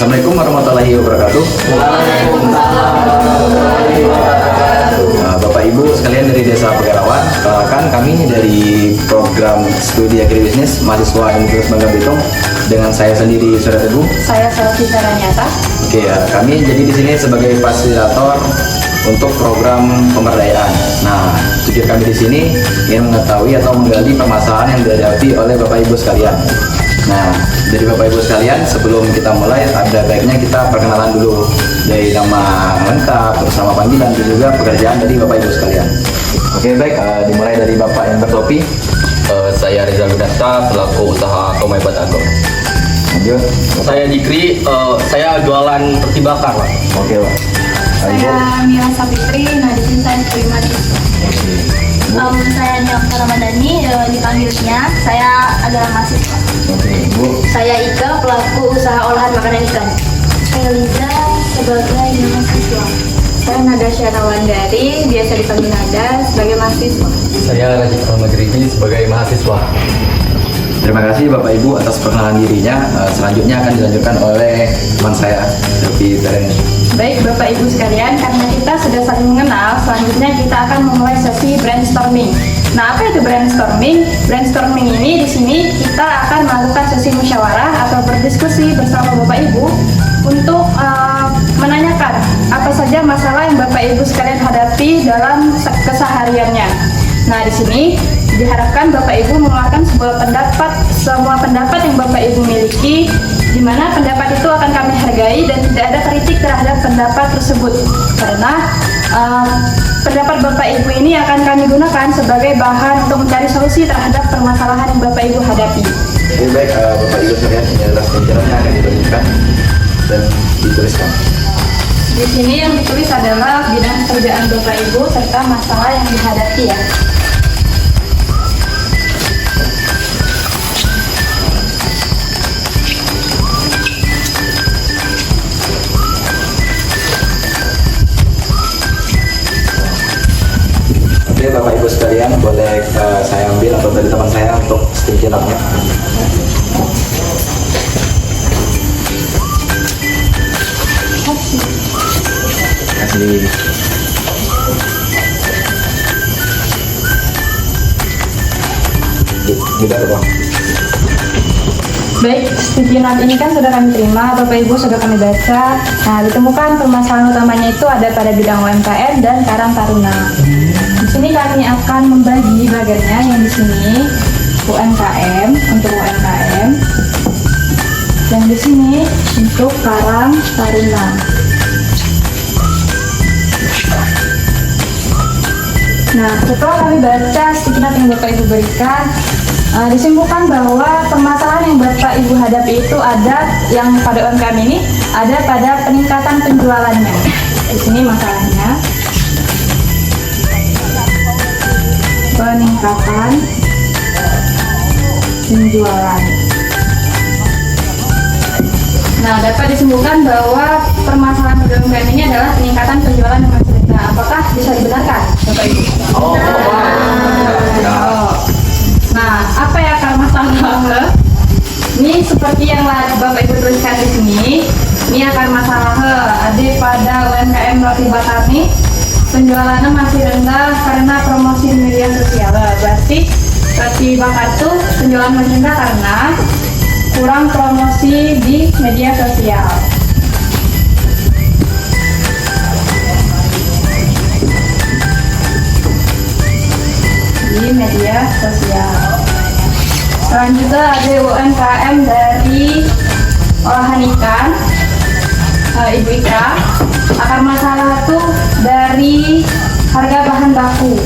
Assalamualaikum warahmatullahi wabarakatuh. Bapak Ibu sekalian dari Desa Pegarawan, kan kami dari program studi agribisnis mahasiswa Universitas Bangka Belitung dengan saya sendiri Saudara Teguh. Saya Selvi Saranyata. Oke, kami jadi di sini sebagai fasilitator untuk program pemberdayaan. Nah, tujuan kami di sini ingin mengetahui atau menggali permasalahan yang dihadapi oleh Bapak Ibu sekalian. Nah, dari Bapak Ibu sekalian, sebelum kita mulai, ada baiknya kita perkenalan dulu dari nama lengkap, terus nama panggilan, dan juga pekerjaan dari Bapak Ibu sekalian. Oke, baik, dimulai dari Bapak yang bertopi. Saya Rizal Widasta, pelaku usaha Tomai Batagor. Lanjut. Saya Dikri, saya jualan roti bakar, Pak. Oke, Pak. Ibu. Saya Mila Sapitri. Nah, di sini saya sebagai mahasiswa. Saya Niamka Ramadhani, dipanggilnya saya adalah mahasiswa. Oke, Ibu. Saya Ika, pelaku usaha olahan makanan ikan. Saya Liza, sebagai mahasiswa. Saya Nagasha Nawandari, biasa dipanggil Nada, sebagai mahasiswa. Saya Rajib Magribi sebagai mahasiswa. Terima kasih Bapak Ibu atas perkenalan dirinya. Selanjutnya akan dilanjutkan oleh teman saya, Selvi Saranyata. Baik Bapak Ibu sekalian, karena kita sudah saling mengenal, selanjutnya kita akan memulai sesi brainstorming. Nah, apa itu brainstorming? Brainstorming ini di sini kita akan melakukan sesi musyawarah atau berdiskusi bersama Bapak Ibu untuk menanyakan apa saja masalah yang Bapak Ibu sekalian hadapi dalam kesehariannya. Nah, di sini diharapkan Bapak Ibu mengeluarkan sebuah pendapat, semua pendapat yang Bapak Ibu miliki, di mana pendapat itu akan kami hargai dan tidak ada kritik terhadap pendapat tersebut. Karena pendapat Bapak Ibu ini akan kami gunakan sebagai bahan untuk mencari solusi terhadap permasalahan yang Bapak Ibu hadapi. Oke, baik, Bapak Ibu sekalian, ini adalah pembicaranya akan dibagikan dan dituliskan. Di sini yang ditulis adalah bidang pekerjaan Bapak Ibu serta masalah yang dihadapi ya. Oke, Bapak Ibu sekalian, boleh saya ambil atau dari teman saya untuk stikernya. Kasih. Tidak, Bang. Baik, studi NAT ini kan sudah kami terima, Bapak Ibu sudah kami baca. Nah, ditemukan permasalahan utamanya itu ada pada bidang UMKM dan Karang Taruna. Di sini kami akan membagi bagiannya yang di sini UMKM untuk UMKM, yang di sini untuk Karang Taruna. Nah, setelah kami baca studi NAT yang Bapak Ibu berikan, disimpulkan bahwa permasalahan yang Bapak Ibu hadapi itu ada yang pada UMKM ini ada pada peningkatan penjualannya. Di sini masalahnya peningkatan penjualan. Nah, dapat disimpulkan bahwa permasalahan pada UMKM ini adalah peningkatan penjualan yang masih rendah. Apakah bisa dibenarkan, Bapak Ibu? Nah, apa ya akar masalah? Ini seperti yang Bapak Ibu tuliskan di sini. Ini akar masalah ada pada UMKM roti bakar nih. Penjualannya masih rendah karena promosi di media sosial. Berarti roti bakar tuh penjualan masih rendah karena kurang promosi di media sosial. Di media sosial. Selanjutnya ada UMKM dari olahan ikan, Ibu Ika. Akar masalah itu dari harga bahan baku.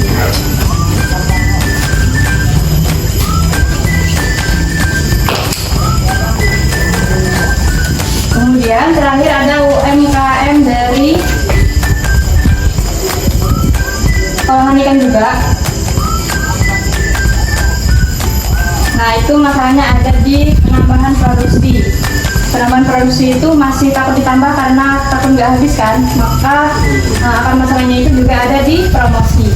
Kemudian terakhir ada UMKM dari olahan ikan juga. Nah, itu masalahnya ada di penambahan produksi. Penambahan produksi itu masih takut ditambah karena takut nggak habis kan, maka akar masalahnya itu juga ada di promosi.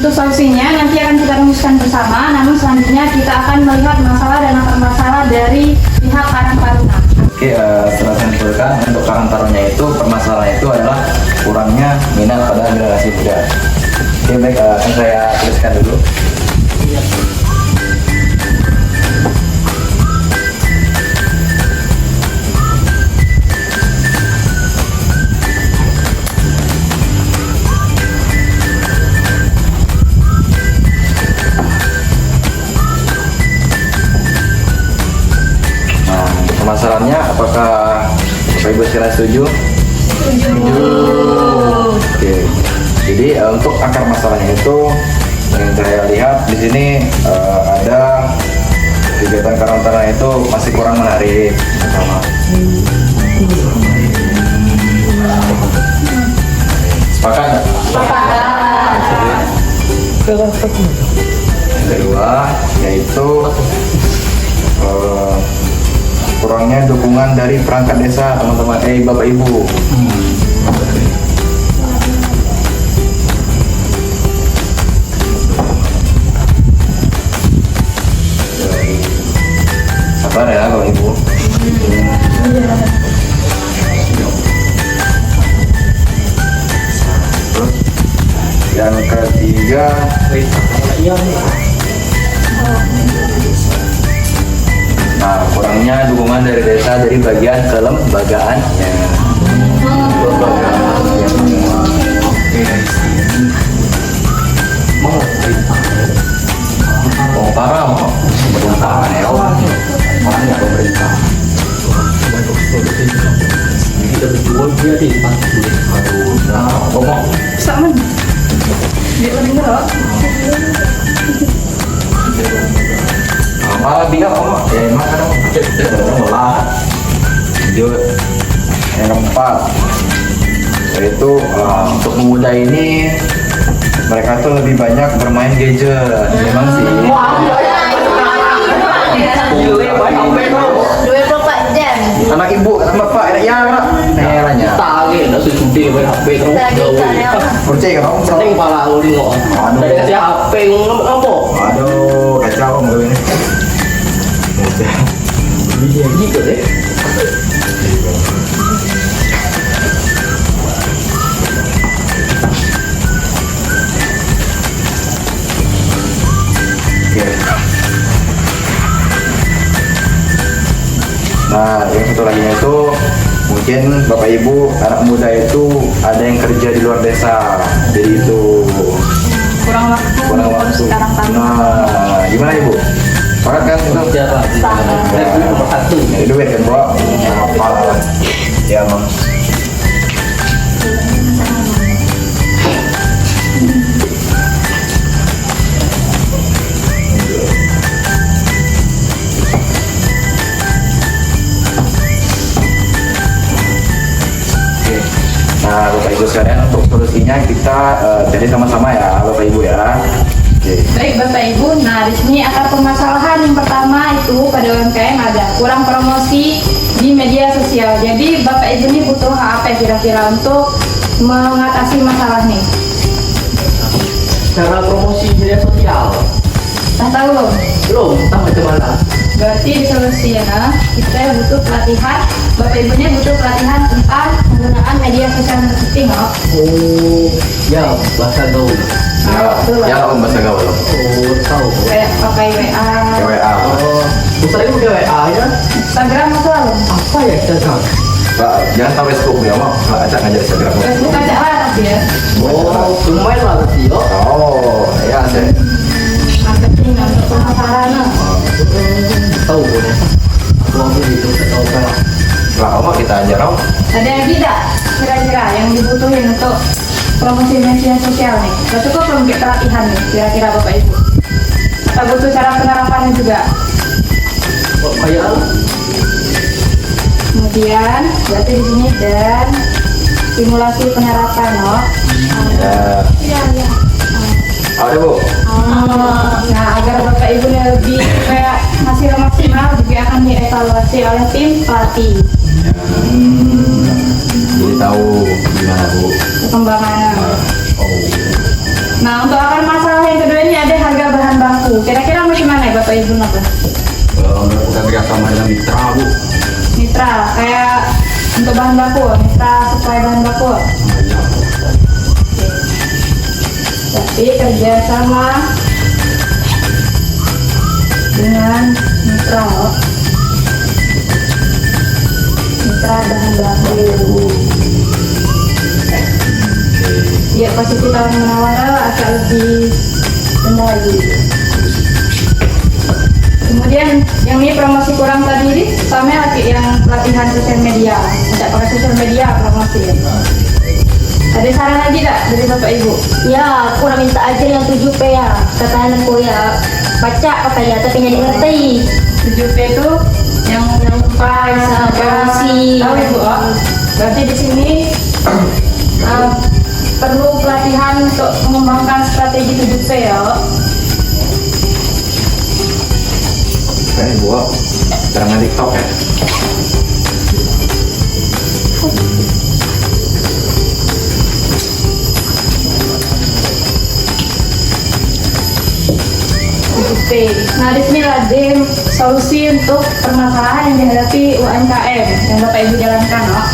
Untuk solusinya nanti akan kita rumuskan bersama, namun selanjutnya kita akan melihat masalah dan akar masalah dari pihak Karang Taruna. Oke, setelah saya simpulkan untuk Karang Taruna itu permasalahan itu adalah kurangnya minat pada generasi muda. Oke, baik, akan saya tuliskan dulu. Masalahnya, apakah Bapak Ibu sekalian setuju? Setuju. Oke. Jadi untuk akar masalahnya itu yang saya lihat di sini ada kegiatan Karang Taruna itu masih kurang menarik. Pertama. Sepakat nggak? Yang kedua yaitu kurangnya dukungan dari perangkat desa, teman-teman, Bapak Ibu. Sabar ya Bapak Ibu. Terus yang ketiga, nah, kurangnya dukungan dari desa dari bagian kelembagaannya. Oh, parah mau pemerintahan ya, makanya pemerintah. Kita berjuang dia di aduh, nah, ngomong. Sama. Dia dengar loh. Malah bilang ya emang kadang malah lanjut. Yang keempat yaitu untuk pemuda ini mereka tuh lebih banyak bermain gadget. Memang sih 24 jam. anak ibu anak bapak enak ya enak nanya Tagi, dah sudah main HP terus. percaya kan kamu Penting pala lu di ngok. Dari kasih HP ngomong. aduh kacau kamu ini Iya gitu deh. Oke. Nah, yang satu lagi itu mungkin Bapak Ibu anak muda itu ada yang kerja di luar desa, jadi itu Kurang waktu. kurang untuk waktu. Karang Taruna. Nah, gimana Ibu? Sepakat kan itu? Siapa? Nomor satu. Ini duit kan Pak? Apa? Ya Bang. Oke. Nah, Bapak Ibu sekalian untuk solusinya kita cari sama-sama ya, Bapak Ibu ya. Oke. Baik Bapak Ibu, nah di sini akar permasalahan yang pertama itu pada UMKM ada kurang promosi di media sosial. Jadi Bapak Ibu ini butuh apa kira-kira untuk mengatasi masalah nih? Cara promosi media sosial. Tak tahu loh. Belum, tahu macam mana? Berarti di solusi ya, kita butuh pelatihan. Bapak Ibunya butuh pelatihan tentang penggunaan media sosial marketing loh. Oh, ya bahasa gaul. Ya, ya Om bahasa gaul. Oh, tahu. Kayak pakai WA, WA. Oh, usah itu WA ya? Instagram selalu. Apa ya Instagram? Pak, jangan tahu Facebook ya, Mak. Pak, acak ngajar Instagram. Facebook aja lah tapi ya. Oh, lumayan lah berarti yo. Oh, ya saya. Marketing untuk pemasaran. Tahu boleh. Aku ambil itu tahu kan. Lah, Om kita ajar Om. Ada yang tidak kira-kira yang dibutuhin untuk promosi media sosial nih? Gak cukup belum kayak pelatihan nih kira-kira Bapak Ibu? Kita butuh cara penerapannya juga. Kok kayak Kemudian berarti di sini dan simulasi penerapan loh. Ya. Iya iya. Ada Bu. Nah agar Bapak Ibu lebih kayak hasil maksimal juga akan dievaluasi oleh tim pelatih. Jadi tahu gimana Bu. Perkembangannya. Oh. Nah untuk akar masalah Kira-kira macam mana ya Bapak Ibu Napa? Melakukan kerjasama dengan mitra, Bu. Mitra, kayak untuk bahan baku, mitra supply bahan baku. Tapi kerjasama dengan mitra, mitra bahan baku. Biar posisi tawar menawar agak lebih rendah lagi. Kemudian yang ini promosi kurang tadi ini sama lagi yang pelatihan sosial media, tidak pakai sosial media promosi. Ada saran lagi tak dari Bapak Ibu? Ya, kurang minta aja yang 7P ya. Kata anakku ya, baca apa ya, tapi nyanyi ngerti. 7P itu yang lupa, yang promosi. tahu Ibu? Oh? Berarti di sini perlu pelatihan untuk mengembangkan strategi 7P ya. Kayaknya Bu, terang TikTok ya. Nah, di sini ada solusi untuk permasalahan yang dihadapi UMKM yang Bapak Ibu jalankan. Oh.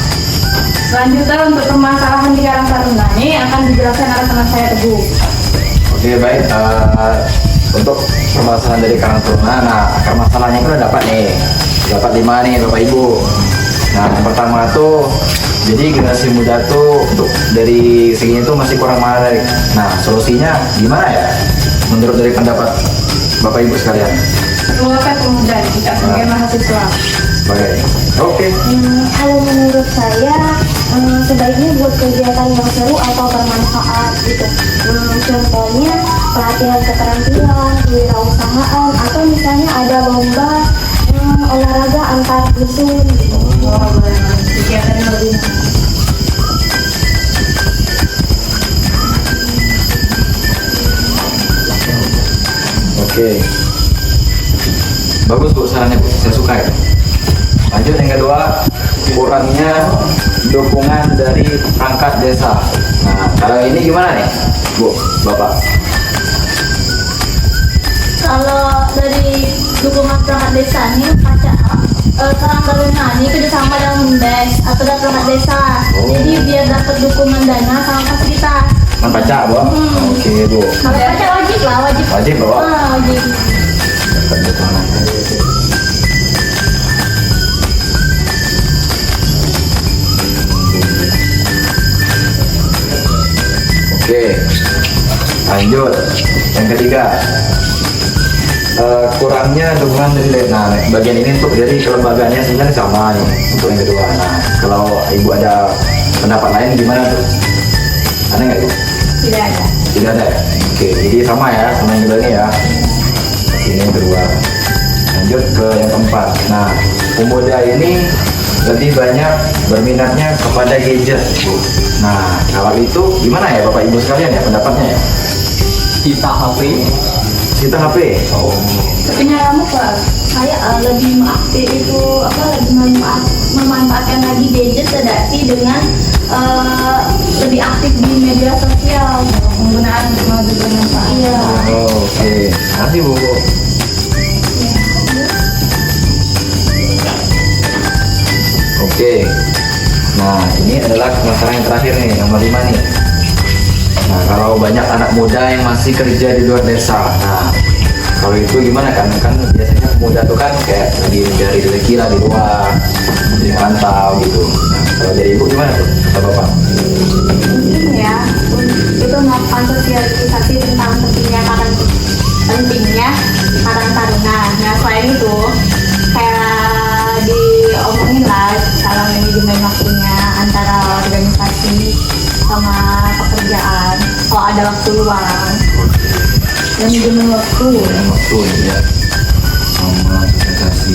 Selanjutnya untuk permasalahan di Karang Taruna ini akan dijelaskan oleh teman saya Teguh. Oke, baik. Untuk permasalahan dari Karang Taruna, nah akar masalahnya kan udah dapat nih. Dapat 5 nih Bapak Ibu. Nah, yang pertama tuh jadi generasi muda tuh untuk dari segi itu masih kurang menarik. Nah, solusinya gimana ya? Menurut dari pendapat Bapak Ibu sekalian. Mengapa kemudian kita sebagai mahasiswa? Sebagai oke. Kalau menurut saya sebaiknya buat kegiatan yang seru atau bermanfaat gitu. Contohnya pelatihan keterampilan, kewirausahaan, atau misalnya ada lomba olahraga antar dusun gitu. Kegiatan yang lebih Oke. Bagus Bu sarannya Bu, saya suka ya. Lanjut yang kedua, kurangnya dukungan dari perangkat desa. Nah, kalau ini gimana nih Bu, Bapak? Kalau dari dukungan perangkat desa ini Karang Taruna ini kerjasama dengan BUMDes atau dengan perangkat desa. Jadi biar dapat dukungan dana sama fasilitas. Kan baca Bu? Oke Bu. Kalau baca wajib lah, wajib. Wajib Bu. Wajib. Dapat dukungan. Oke, lanjut yang ketiga, kurangnya dukungan dari nah bagian ini untuk dari kelembagaannya sebenarnya sama nih untuk yang kedua. Nah kalau Ibu ada pendapat lain gimana tuh? Ada nggak Ibu? tidak ada. Tidak ada ya? Oke, jadi sama ya sama yang kedua ini ya. Ini yang kedua. Lanjut ke yang keempat. Nah pemuda ini lebih banyak berminatnya kepada gadget Bu. Nah kalau itu gimana ya Bapak Ibu sekalian ya pendapatnya ya? Kita HP. Kita HP. Oh. Tapi kamu Pak? Saya lebih aktif itu lebih memanfaatkan lagi gadget tetapi dengan lebih aktif di media sosial. Penggunaan teknologi bermanfaat. Iya. Oh, oke. Kasih Bu. Oke. Nah, ini adalah masalah yang terakhir nih, nomor 5 nih. Nah, kalau banyak anak muda yang masih kerja di luar desa. Nah, kalau itu gimana kan? Kan biasanya pemuda tuh kan kayak lagi mencari rezeki lah di luar, di rantau gitu. Nah, kalau dari Ibu gimana tuh? Kata Bapak? Mungkin ya itu melakukan sosialisasi tentang pentingnya Karang Taruna. Nah selain itu kayak diomongin lah cara manajemen waktunya antara organisasi sama pekerjaan kalau ada waktu luang dan manajemen waktu. Yang waktu ya, sama sosialisasi.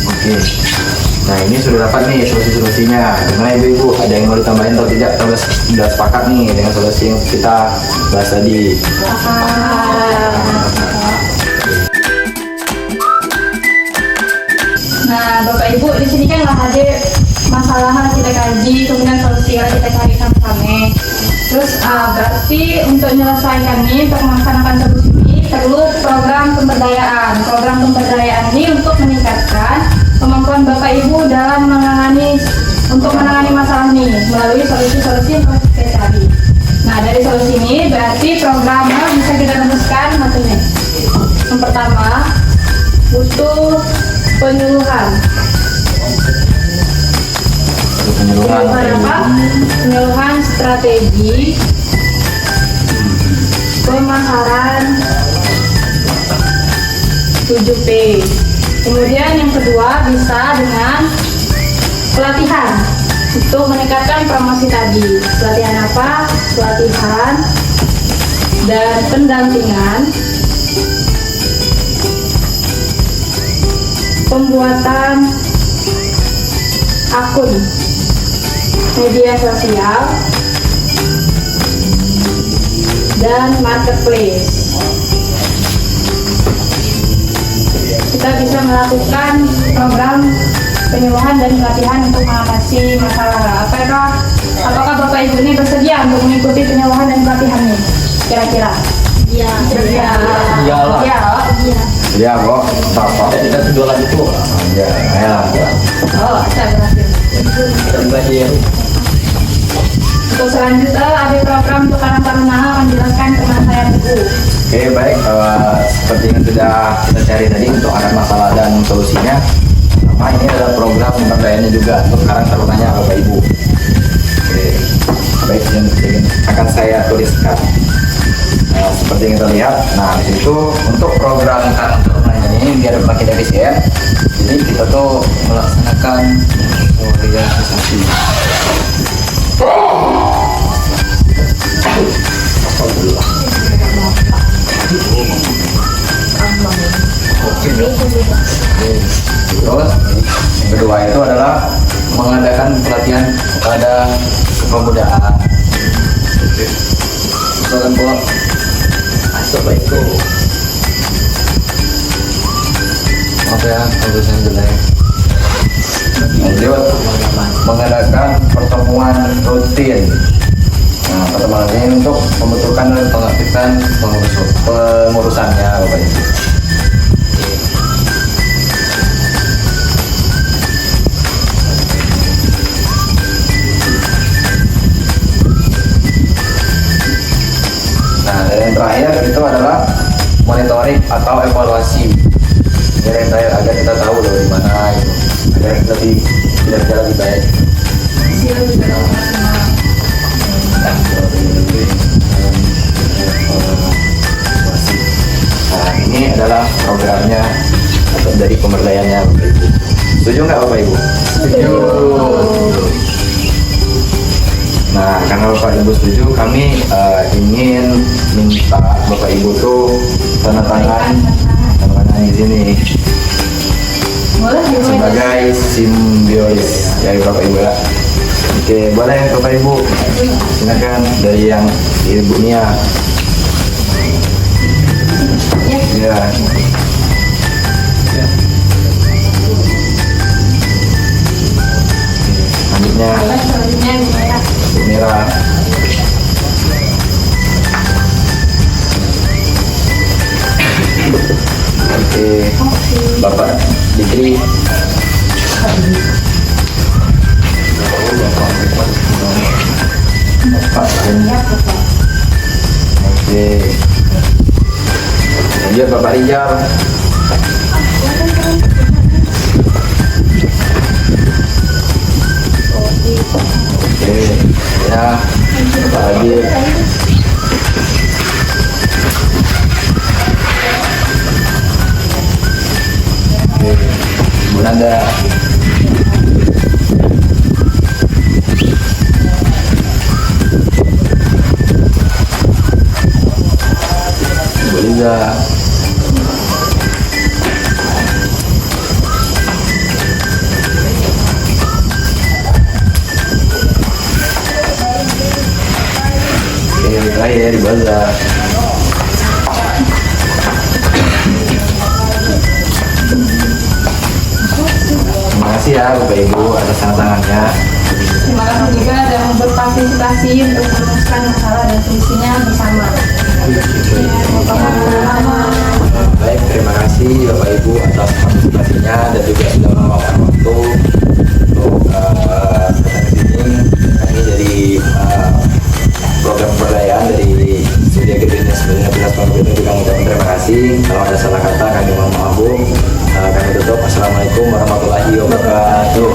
Oke. Nah ini sudah dapat nih solusi-solusinya. Gimana ibu-ibu? Ada yang mau ditambahin atau tidak? Kita sudah sepakat nih dengan solusi yang kita bahas tadi. Nah, Bapak Ibu di sini kan lah ada masalah yang kita kaji, kemudian solusi yang kita cari sama-sama. Terus berarti untuk menyelesaikan ini, untuk melaksanakan solusi ini perlu program pemberdayaan. Program pemberdayaan ini untuk meningkatkan kemampuan Bapak Ibu dalam menangani masalah ini melalui solusi-solusi yang telah kita cari. Nah, dari solusi ini berarti programnya bisa kita rumuskan macamnya. Yang pertama, butuh penyuluhan. Penyuluhan apa? Penyuluhan strategi pemasaran 7P. Kemudian yang kedua bisa dengan pelatihan untuk meningkatkan promosi tadi. Pelatihan apa? Pelatihan dan pendampingan pembuatan akun media sosial dan marketplace. Kita bisa melakukan program penyuluhan dan pelatihan untuk mengatasi masalah. Apakah Bapak Ibu ini bersedia untuk mengikuti penyuluhan dan pelatihan ini? Kira-kira? Iya. Iya. Iyalah. Iya. Ya kok, apa? Kita jualan itu. Ya, ya. Oh, saya berhasil. Kita belajar. Untuk selanjutnya ada program untuk anak taruna akan jelaskan teman saya Teguh. Oke, baik. Seperti yang sudah kita cari tadi untuk ada masalah dan solusinya. Nah, ini adalah program pemberdayaannya juga untuk karang tarunanya Bapak Ibu. Oke, baik, yang akan saya tuliskan. Seperti yang kita lihat, nah di situ untuk program karang tarunanya ini biar makin efisien. Jadi kita tuh melaksanakan sosialisasi. Terus yang kedua itu adalah mengadakan pelatihan kepada kepemudaan. Misalkan kok Asal baik itu. apa ya tulisan jelek. Lanjut mengadakan pertemuan rutin. Nah, pertemuan ini untuk pembentukan dan pengaktifan pengurusannya Bapak Ibu. Nah, dan yang terakhir itu adalah monitoring atau evaluasi. Jadi yang terakhir agar kita tahu loh di mana itu, agar kita lebih kinerja lebih baik. Nah, ini adalah programnya atau dari pemberdayaannya Bapak Ibu. Setuju nggak Bapak Ibu? Setuju. Nah, karena Bapak Ibu setuju, kami ingin minta Bapak Ibu tuh tanda tangan di sini Boleh dimulai. sebagai simbiosis dari Bapak Ibu ya. Oke, boleh Bapak Ibu. Silakan dari yang Ibu Nia. Ya. Selanjutnya Boleh selanjutnya dimulai. Bu Mira. Oke, Bapak Dikri. Bapak Oke. Lanjut Bapak Rijal. Oke, ya Bapak Adil. Oke, Bu Nanda. Bu Liza. Oke, terakhir di Baza. Terima kasih ya Bapak Ibu atas tantangannya. Terima kasih juga sudah berpartisipasi untuk merumuskan memecahkan masalah dan solusinya bersama. Baik, terima kasih Bapak Ibu atas partisipasinya dan juga sudah meluangkan waktu untuk datang ke sini. Kami dari program pemberdayaan dari Studi Agri Bisnis Universitas Pondok Itu juga mengucapkan terima kasih. Kalau ada salah kata kami mohon maaf. Kami tutup. Assalamualaikum warahmatullahi wabarakatuh.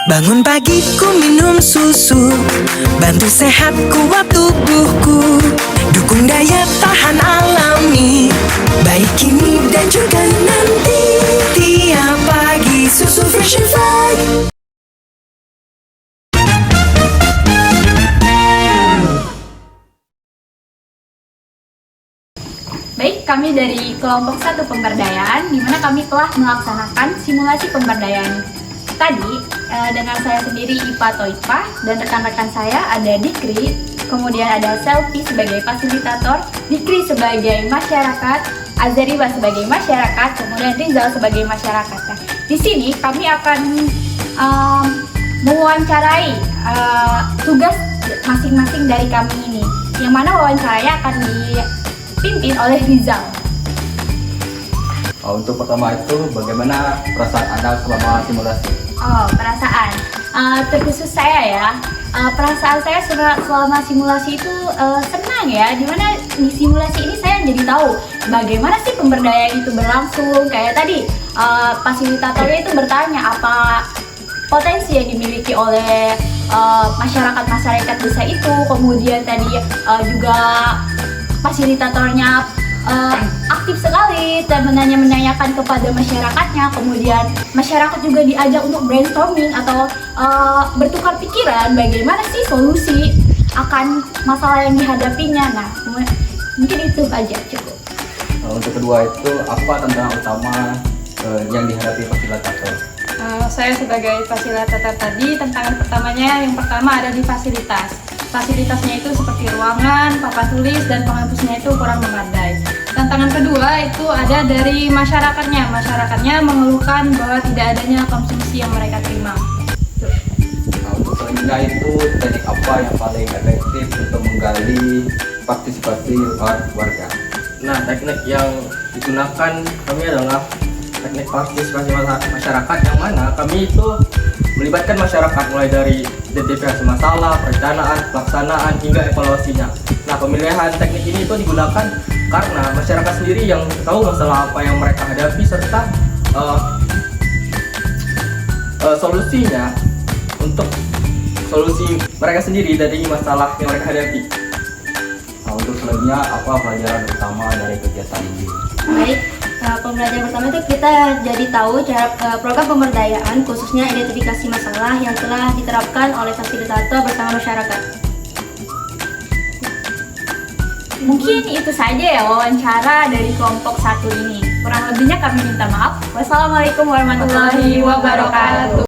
Bangun pagi ku minum susu, bantu sehat kuat tubuhku, dukung daya tahan alami, baik kini dan juga nanti. Tiap pagi susu Fresh and Fried. Baik, kami dari kelompok 1 pemberdayaan, di mana kami telah melaksanakan simulasi pemberdayaan tadi dengan saya sendiri Ipa Toipa dan rekan-rekan saya ada Dikri, kemudian ada Selfie sebagai fasilitator, Dikri sebagai masyarakat, Azariba sebagai masyarakat, kemudian Rizal sebagai masyarakat. Nah, di sini kami akan mewawancarai tugas masing-masing dari kami ini, yang mana wawancaranya akan dipimpin oleh Rizal. Untuk pertama itu, bagaimana perasaan Anda selama simulasi? Oh, perasaan. Terkhusus saya ya, perasaan saya selama simulasi itu senang ya, dimana di simulasi ini saya jadi tahu bagaimana sih pemberdayaan itu berlangsung. Kayak tadi fasilitatornya itu bertanya apa potensi yang dimiliki oleh masyarakat desa itu, kemudian tadi juga fasilitatornya aktif sekali dan menanyakan kepada masyarakatnya, kemudian masyarakat juga diajak untuk brainstorming atau bertukar pikiran bagaimana sih solusi akan masalah yang dihadapinya. Nah, mungkin itu aja cukup. Untuk kedua itu, apa tantangan utama yang dihadapi fasilitator? Saya sebagai fasilitator tadi, tantangan pertamanya yang pertama ada di fasilitas. Fasilitasnya itu seperti ruangan, papan tulis, dan penghapusnya itu kurang memadai. Tantangan kedua itu ada dari masyarakatnya. Masyarakatnya mengeluhkan bahwa tidak adanya konsumsi yang mereka terima. Untuk selanjutnya itu, teknik apa yang paling efektif untuk menggali partisipasi warga? Nah, teknik yang digunakan kami adalah teknik partisipasi masyarakat, yang mana kami itu melibatkan masyarakat mulai dari identifikasi masalah, perencanaan, pelaksanaan, hingga evaluasinya. Nah, pemilihan teknik ini itu digunakan karena masyarakat sendiri yang tahu masalah apa yang mereka hadapi serta solusinya untuk solusi mereka sendiri dari masalah yang mereka hadapi. Nah, untuk selanjutnya, apa pelajaran utama dari kegiatan ini? Baik, pembelajaran pertama itu kita jadi tahu cara program pemberdayaan khususnya identifikasi masalah yang telah diterapkan oleh fasilitator bersama masyarakat. Mungkin itu saja ya wawancara dari kelompok 1 ini. Kurang lebihnya kami minta maaf. Wassalamualaikum warahmatullahi wabarakatuh.